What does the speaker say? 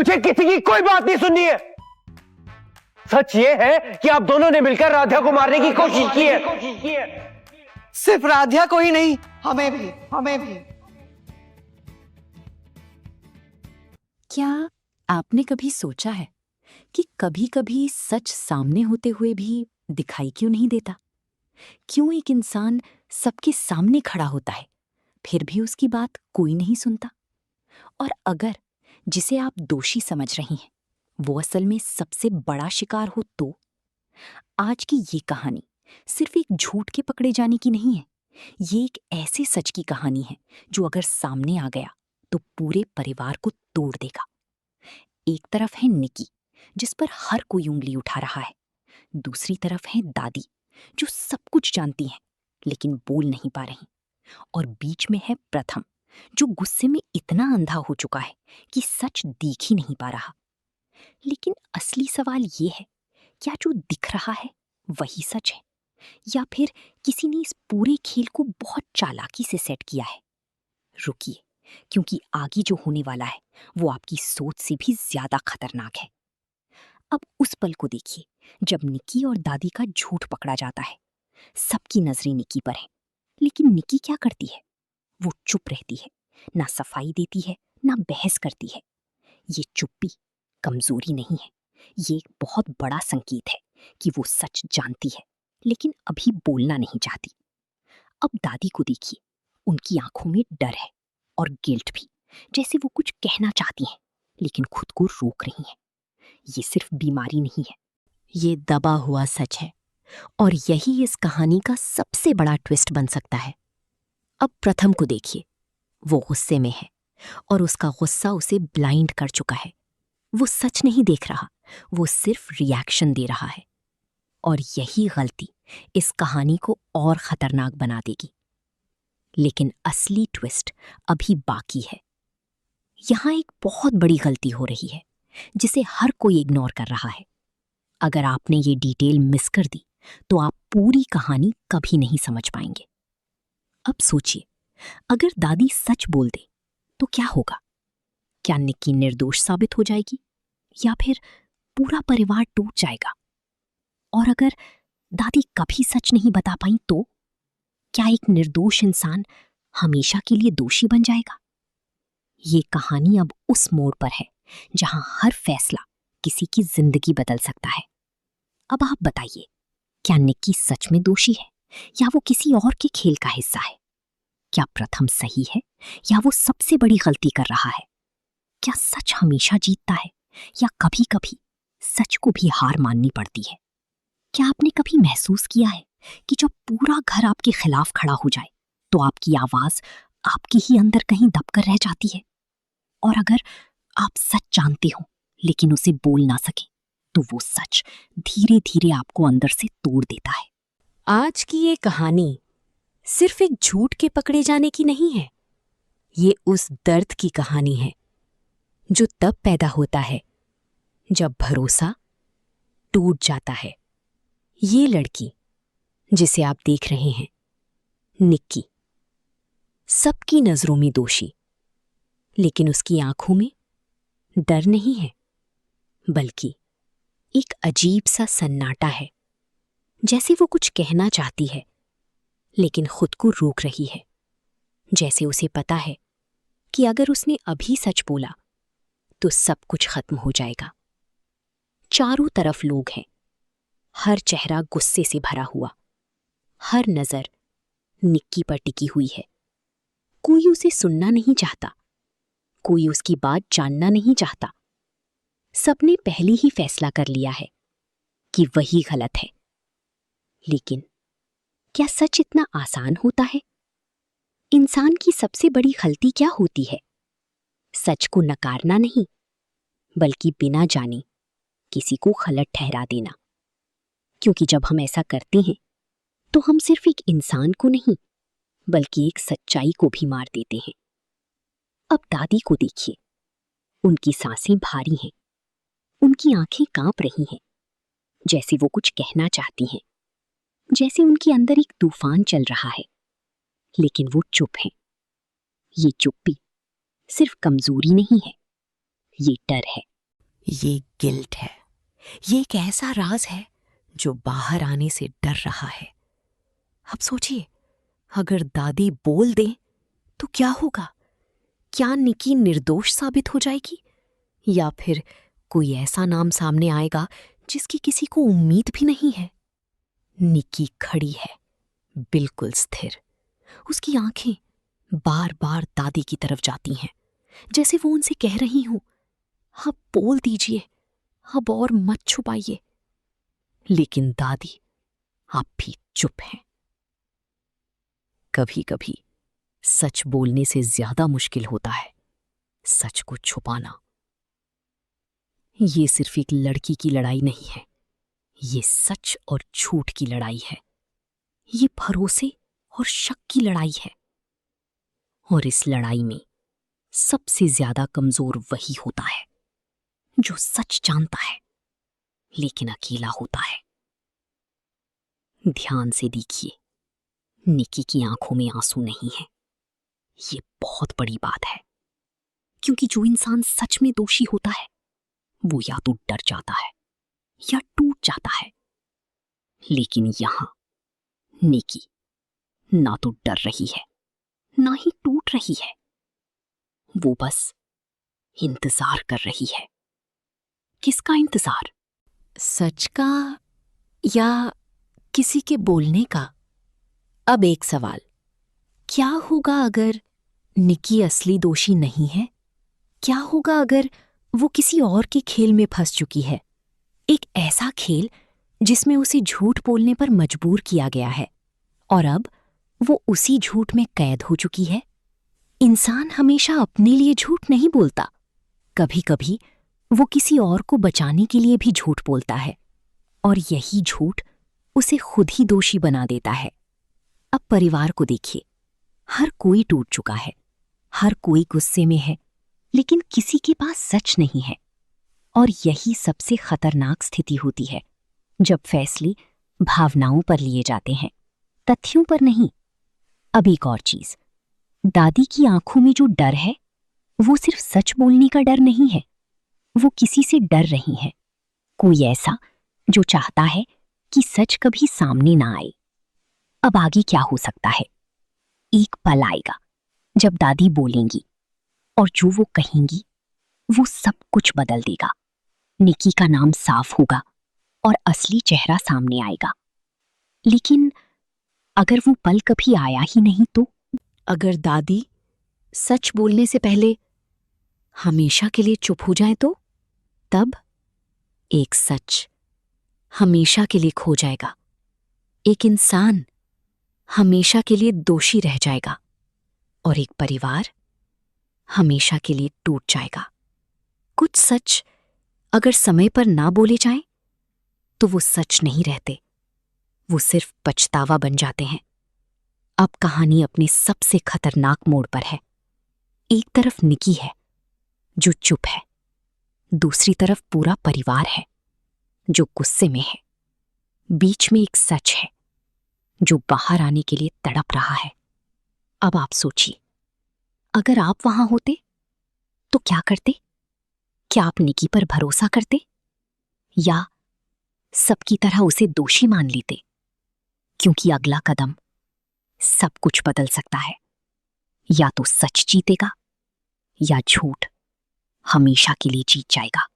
मुझे किसी की कोई बात नहीं सुननी है। सच ये है कि आप दोनों ने मिलकर राधा को मारने की कोशिश की है। सिर्फ राधा को ही नहीं, हमें भी। क्या आपने कभी सोचा है कि कभी-कभी सच सामने होते हुए भी दिखाई क्यों नहीं देता? क्यों एक इंसान सबके सामने खड़ा होता है, फिर भी उसकी बात कोई नहीं सुनता? और अगर जिसे आप दोषी समझ रही हैं, वो असल में सबसे बड़ा शिकार हो तो? आज की ये कहानी सिर्फ एक झूठ के पकड़े जाने की नहीं है। ये एक ऐसे सच की कहानी है जो अगर सामने आ गया तो पूरे परिवार को तोड़ देगा। एक तरफ है निकी, जिस पर हर कोई उंगली उठा रहा है। दूसरी तरफ है दादी, जो सब कुछ जानती हैं लेकिन बोल नहीं पा रही। और बीच में है प्रथम, जो गुस्से में इतना अंधा हो चुका है कि सच दिख ही नहीं पा रहा। लेकिन असली सवाल ये है, क्या जो दिख रहा है वही सच है, या फिर किसी ने इस पूरे खेल को बहुत चालाकी से सेट किया है? रुकिए, क्योंकि आगे जो होने वाला है वो आपकी सोच से भी ज्यादा खतरनाक है। अब उस पल को देखिए जब निकी और दादी का झूठ पकड़ा जाता है। सबकी नजरें निकी पर हैं, लेकिन निकी क्या करती है? वो चुप रहती है, ना सफाई देती है ना बहस करती है। ये चुप्पी कमजोरी नहीं है, ये एक बहुत बड़ा संकेत है कि वो सच जानती है लेकिन अभी बोलना नहीं चाहती। अब दादी को देखिए, उनकी आंखों में डर है और गिल्ट भी, जैसे वो कुछ कहना चाहती हैं लेकिन खुद को रोक रही हैं। ये सिर्फ बीमारी नहीं है, ये दबा हुआ सच है, और यही इस कहानी का सबसे बड़ा ट्विस्ट बन सकता है। अब प्रथम को देखिए, वो गुस्से में है और उसका गुस्सा उसे ब्लाइंड कर चुका है। वो सच नहीं देख रहा, वो सिर्फ रिएक्शन दे रहा है। और यही गलती इस कहानी को और खतरनाक बना देगी। लेकिन असली ट्विस्ट अभी बाकी है। यहां एक बहुत बड़ी गलती हो रही है जिसे हर कोई इग्नोर कर रहा है। अगर आपने ये डिटेल मिस कर दी तो आप पूरी कहानी कभी नहीं समझ पाएंगे। अब सोचिए, अगर दादी सच बोल दे तो क्या होगा? क्या निक्की निर्दोष साबित हो जाएगी, या फिर पूरा परिवार टूट जाएगा? और अगर दादी कभी सच नहीं बता पाई तो क्या एक निर्दोष इंसान हमेशा के लिए दोषी बन जाएगा? ये कहानी अब उस मोड़ पर है जहां हर फैसला किसी की जिंदगी बदल सकता है। अब आप बताइए, क्या निक्की सच में दोषी है या वो किसी और के खेल का हिस्सा है? क्या प्रथम सही है या वो सबसे बड़ी गलती कर रहा है? क्या सच हमेशा जीतता है या कभी कभी सच को भी हार माननी पड़ती है? क्या आपने कभी महसूस किया है कि जब पूरा घर आपके खिलाफ खड़ा हो जाए तो आपकी आवाज आपके ही अंदर कहीं दबकर रह जाती है? और अगर आप सच जानते हो लेकिन उसे बोल ना सके तो वो सच धीरे धीरे आपको अंदर से तोड़ देता है। आज की ये कहानी सिर्फ एक झूठ के पकड़े जाने की नहीं है, ये उस दर्द की कहानी है जो तब पैदा होता है जब भरोसा टूट जाता है। ये लड़की जिसे आप देख रहे हैं, निक्की, सबकी नजरों में दोषी, लेकिन उसकी आंखों में डर नहीं है, बल्कि एक अजीब सा सन्नाटा है, जैसे वो कुछ कहना चाहती है लेकिन खुद को रोक रही है। जैसे उसे पता है कि अगर उसने अभी सच बोला तो सब कुछ खत्म हो जाएगा। चारों तरफ लोग हैं, हर चेहरा गुस्से से भरा हुआ, हर नजर निक्की पर टिकी हुई है। कोई उसे सुनना नहीं चाहता, कोई उसकी बात जानना नहीं चाहता। सबने पहले ही फैसला कर लिया है कि वही गलत है। लेकिन क्या सच इतना आसान होता है? इंसान की सबसे बड़ी गलती क्या होती है? सच को नकारना नहीं, बल्कि बिना जाने किसी को गलत ठहरा देना। क्योंकि जब हम ऐसा करते हैं तो हम सिर्फ एक इंसान को नहीं बल्कि एक सच्चाई को भी मार देते हैं। अब दादी को देखिए, उनकी सांसें भारी हैं, उनकी आंखें कांप रही हैं, जैसे वो कुछ कहना चाहती हैं, जैसे उनके अंदर एक तूफान चल रहा है, लेकिन वो चुप हैं। ये चुप्पी सिर्फ कमजोरी नहीं है, ये डर है। ये गिल्ट है। ये एक ऐसा राज है जो बाहर आने से डर रहा है। अब सोचिए, अगर दादी बोल दे तो क्या होगा? क्या निकी निर्दोष साबित हो जाएगी, या फिर कोई ऐसा नाम सामने आएगा जिसकी किसी को उम्मीद भी नहीं है? निकी खड़ी है, बिल्कुल स्थिर। उसकी आंखें बार बार दादी की तरफ जाती हैं, जैसे वो उनसे कह रही हूं, अब बोल दीजिए, अब और मत छुपाइए। लेकिन दादी आप भी चुप हैं। कभी कभी सच बोलने से ज्यादा मुश्किल होता है सच को छुपाना। ये सिर्फ एक लड़की की लड़ाई नहीं है, ये सच और झूठ की लड़ाई है। ये भरोसे और शक की लड़ाई है। और इस लड़ाई में सबसे ज्यादा कमजोर वही होता है जो सच जानता है लेकिन अकेला होता है। ध्यान से देखिए, निकी की आंखों में आंसू नहीं है। ये बहुत बड़ी बात है, क्योंकि जो इंसान सच में दोषी होता है वो या तो डर जाता है या टूट जाता है। लेकिन यहां निकी ना तो डर रही है ना ही टूट रही है, वो बस इंतजार कर रही है। किसका इंतजार? सच का या किसी के बोलने का? अब एक सवाल, क्या होगा अगर निकी असली दोषी नहीं है? क्या होगा अगर वो किसी और के खेल में फंस चुकी है? एक ऐसा खेल जिसमें उसे झूठ बोलने पर मजबूर किया गया है और अब वो उसी झूठ में कैद हो चुकी है। इंसान हमेशा अपने लिए झूठ नहीं बोलता, कभी कभी वो किसी और को बचाने के लिए भी झूठ बोलता है, और यही झूठ उसे खुद ही दोषी बना देता है। अब परिवार को देखिए, हर कोई टूट चुका है, हर कोई गुस्से में है, लेकिन किसी के पास सच नहीं है। और यही सबसे खतरनाक स्थिति होती है, जब फैसले भावनाओं पर लिए जाते हैं, तथ्यों पर नहीं। अब एक और चीज, दादी की आंखों में जो डर है वो सिर्फ सच बोलने का डर नहीं है, वो किसी से डर रही है, कोई ऐसा जो चाहता है कि सच कभी सामने ना आए। अब आगे क्या हो सकता है? एक पल आएगा जब दादी बोलेंगी और जो वो कहेंगी वो सब कुछ बदल देगा। निकी का नाम साफ होगा और असली चेहरा सामने आएगा। लेकिन अगर वो पल कभी आया ही नहीं तो? अगर दादी सच बोलने से पहले हमेशा के लिए चुप हो जाए तो? तब एक सच हमेशा के लिए खो जाएगा, एक इंसान हमेशा के लिए दोषी रह जाएगा, और एक परिवार हमेशा के लिए टूट जाएगा। कुछ सच अगर समय पर ना बोले जाएं, तो वो सच नहीं रहते, वो सिर्फ पछतावा बन जाते हैं। अब कहानी अपने सबसे खतरनाक मोड़ पर है। एक तरफ निकी है जो चुप है, दूसरी तरफ पूरा परिवार है जो गुस्से में है, बीच में एक सच है जो बाहर आने के लिए तड़प रहा है। अब आप सोचिए, अगर आप वहां होते तो क्या करते? क्या आप निकी पर भरोसा करते या सबकी तरह उसे दोषी मान लेते? क्योंकि अगला कदम सब कुछ बदल सकता है। या तो सच जीतेगा या झूठ हमेशा के लिए जीत जाएगा।